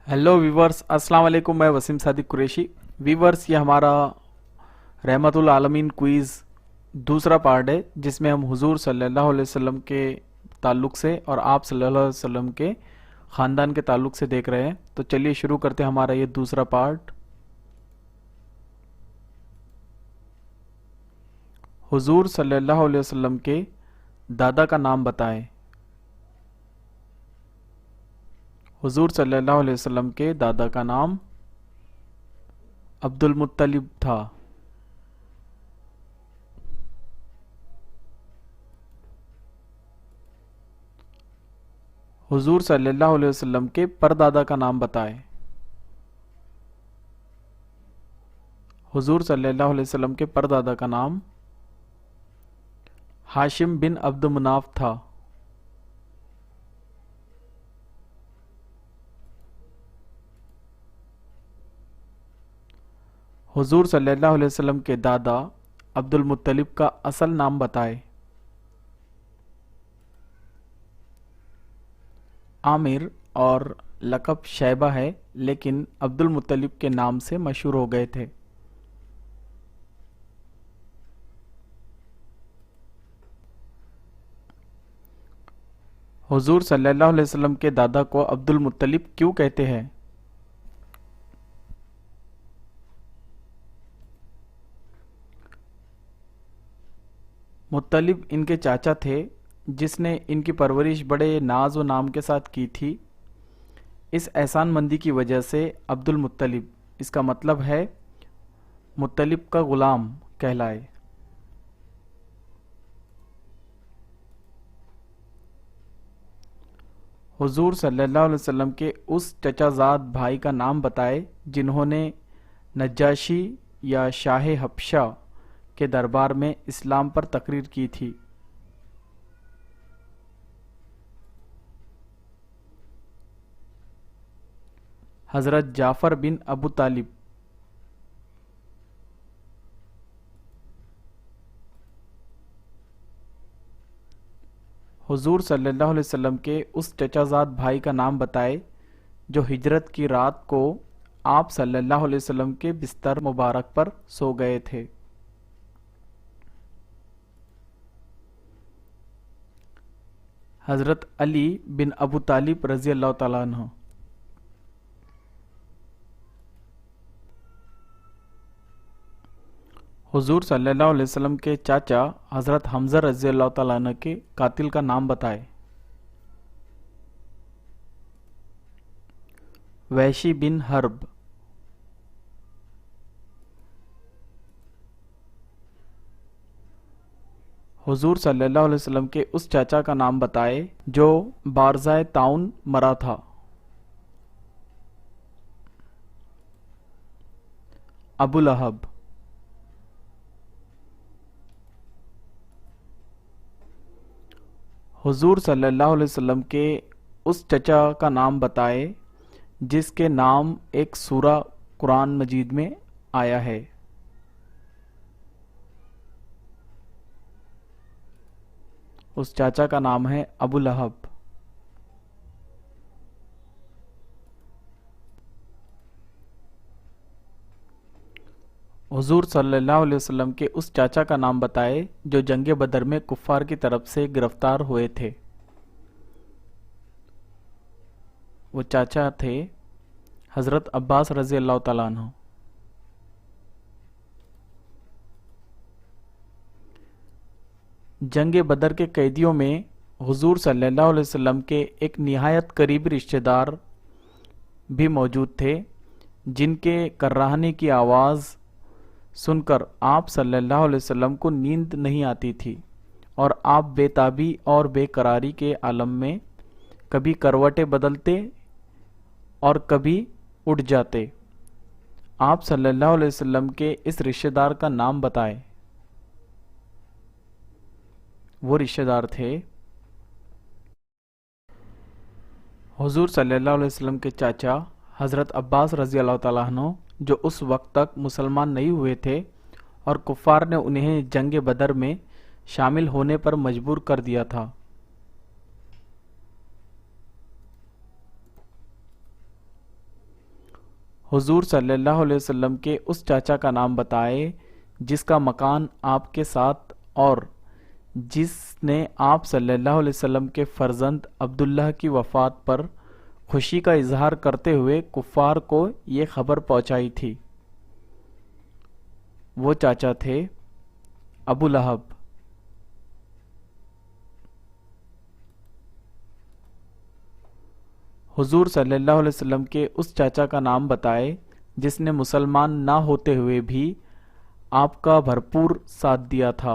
Hello viewers, अस्सलाम वालेकुम। मैं वसीम सादिक कुरैशी। वीवर्स, ये हमारा रहमतुल आलमीन क्विज़ दूसरा पार्ट है, जिसमें हम हुजूर सल्लल्लाहु अलैहि वसल्लम के ताल्लुक़ से और आप सल्लल्लाहु अलैहि वसल्लम के ख़ानदान के ताल्लुक़ से देख रहे हैं। तो चलिए शुरू करते हैं हमारा ये दूसरा पार्ट। हुजूर सल्लल्लाहु अलैहि वसल्लम के दादा का नाम बताएं। हुजूर सल्लल्लाहु अलैहि वसल्लम के दादा का नाम अब्दुल मुत्तलिब था। हुजूर सल्लल्लाहु अलैहि वसल्लम के परदादा का नाम बताएं। हुजूर सल्लल्लाहु अलैहि वसल्लम के परदादा का नाम हाशिम बिन अब्द मुनाफ था। हुजूर सल्लल्लाहु अलैहि वसल्लम के दादा अब्दुल मुत्तलिब का असल नाम बताएं। आमिर और लक़ब शैबा है, लेकिन अब्दुल मुत्तलिब के नाम से मशहूर हो गए थे। हुजूर सल्लल्लाहु अलैहि वसल्लम के दादा को अब्दुल मुत्तलिब क्यों कहते हैं? मुत्तलिब इनके चाचा थे, जिसने इनकी परवरिश बड़े नाज व नाम के साथ की थी। इस एहसान मंदी की वजह से अब्दुल मुत्तलिब, इसका मतलब है मुत्तलिब का ग़ुलाम, कहलाए। हुजूर सल्लल्लाहु अलैहि वसल्लम के उस चचाजाद भाई का नाम बताए जिन्होंने नज्जाशी या शाह हबशा के दरबार में इस्लाम पर तकरीर की थी। हज़रत जाफ़र बिन अबू तालिब। हुजूर सल्लल्लाहु अलैहि वसल्लम के उस चचाजाद भाई का नाम बताए जो हिजरत की रात को आप सल्लल्लाहु अलैहि वसल्लम के बिस्तर मुबारक पर सो गए थे। हज़रत अली बिन अबू तालिब रज़ी अल्लाह तआला अन्हु। हुजूर सल्लल्लाहु अलैहि वसल्लम के चाचा हज़रत हमज़ा रज़ी अल्लाह तआला अन्हु के कातिल का नाम बताए। वहशी बिन हर्ब। हुजूर सल्लल्लाहु अलैहि वसल्लम के उस चाचा का नाम बताए जो बारज़ाए ताउन मरा था। अबू लहब। हुजूर सल्लल्लाहु अलैहि वसल्लम के उस चचा का नाम बताए जिसके नाम एक सूरा कुरान मजीद में आया है। उस चाचा का नाम है अबू लहब। हुजूर सल्लल्लाहु अलैहि वसल्लम के उस चाचा का नाम बताए जो जंग बदर में कुफ्फार की तरफ से गिरफ्तार हुए थे। वो चाचा थे हज़रत अब्बास रज़ी अल्लाह तआला अन्हु। जंग बदर के कैदियों में हुजूर सल्लल्लाहु अलैहि वसल्लम के एक निहायत करीबी रिश्तेदार भी मौजूद थे, जिनके कर्राहने की आवाज़ सुनकर आप सल्लल्लाहु अलैहि वसल्लम को नींद नहीं आती थी और आप बेताबी और बेकरारी के आलम में कभी करवटें बदलते और कभी उठ जाते। आप सल्लल्लाहु अलैहि वसल्लम के इस रिश्तेदार का नाम बताएं। वो रिश्तेदार थे हुजूर सल्लल्लाहु अलैहि वसल्लम के चाचा हज़रत अब्बास रज़ी अल्लाह तआला अन्हु, जो उस वक्त तक मुसलमान नहीं हुए थे और कुफ़ार ने उन्हें जंग बदर में शामिल होने पर मजबूर कर दिया था। हुजूर सल्लल्लाहु अलैहि वसल्लम के उस चाचा का नाम बताए जिसका मकान आपके साथ और जिसने आप सल्लल्लाहु अलैहि वसल्लम के फर्जंद अब्दुल्लाह की वफ़ात पर खुशी का इजहार करते हुए कुफ़ार को ये खबर पहुंचाई थी। वो चाचा थे अबू लहब। हुजूर सल्लल्लाहु अलैहि वसल्लम के उस चाचा का नाम बताए जिसने मुसलमान ना होते हुए भी आपका भरपूर साथ दिया था।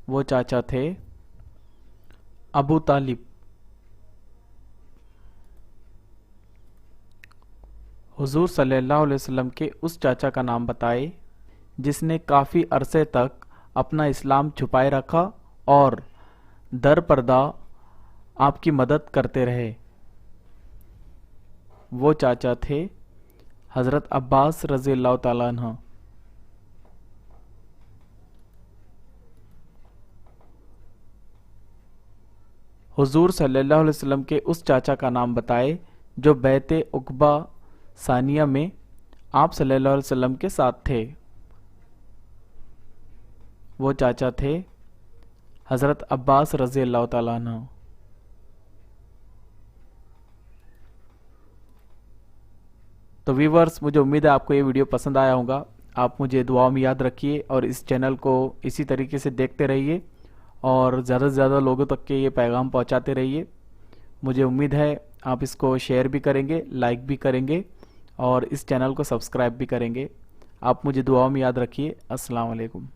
वो चाचा थे अबू तालिब। हुजूर सल्लल्लाहु अलैहि वसल्लम के उस चाचा का नाम बताए जिसने काफ़ी अरसे तक अपना इस्लाम छुपाए रखा और दर पर्दा आपकी मदद करते रहे। वो चाचा थे हज़रत अब्बास रज़ी अल्लाह ताला अन्हु। हुजूर सल्लल्लाहु अलैहि वसल्लम के उस चाचा का नाम बताए जो बैते उक़बा सानिया में आप सल्लल्लाहु अलैहि वसल्लम के साथ थे। वो चाचा थे हज़रत अब्बास रज़ी अल्लाह ताला अन्हु। तो व्यूवर्स, मुझे उम्मीद है आपको ये वीडियो पसंद आया होगा। आप मुझे दुआओं में याद रखिए और इस चैनल को इसी तरीके से देखते रहिए और ज़्यादा से ज़्यादा लोगों तक के ये पैगाम पहुंचाते रहिए। मुझे उम्मीद है आप इसको शेयर भी करेंगे, लाइक भी करेंगे और इस चैनल को सब्सक्राइब भी करेंगे। आप मुझे दुआओं में याद रखिए। अस्सलाम वालेकुम।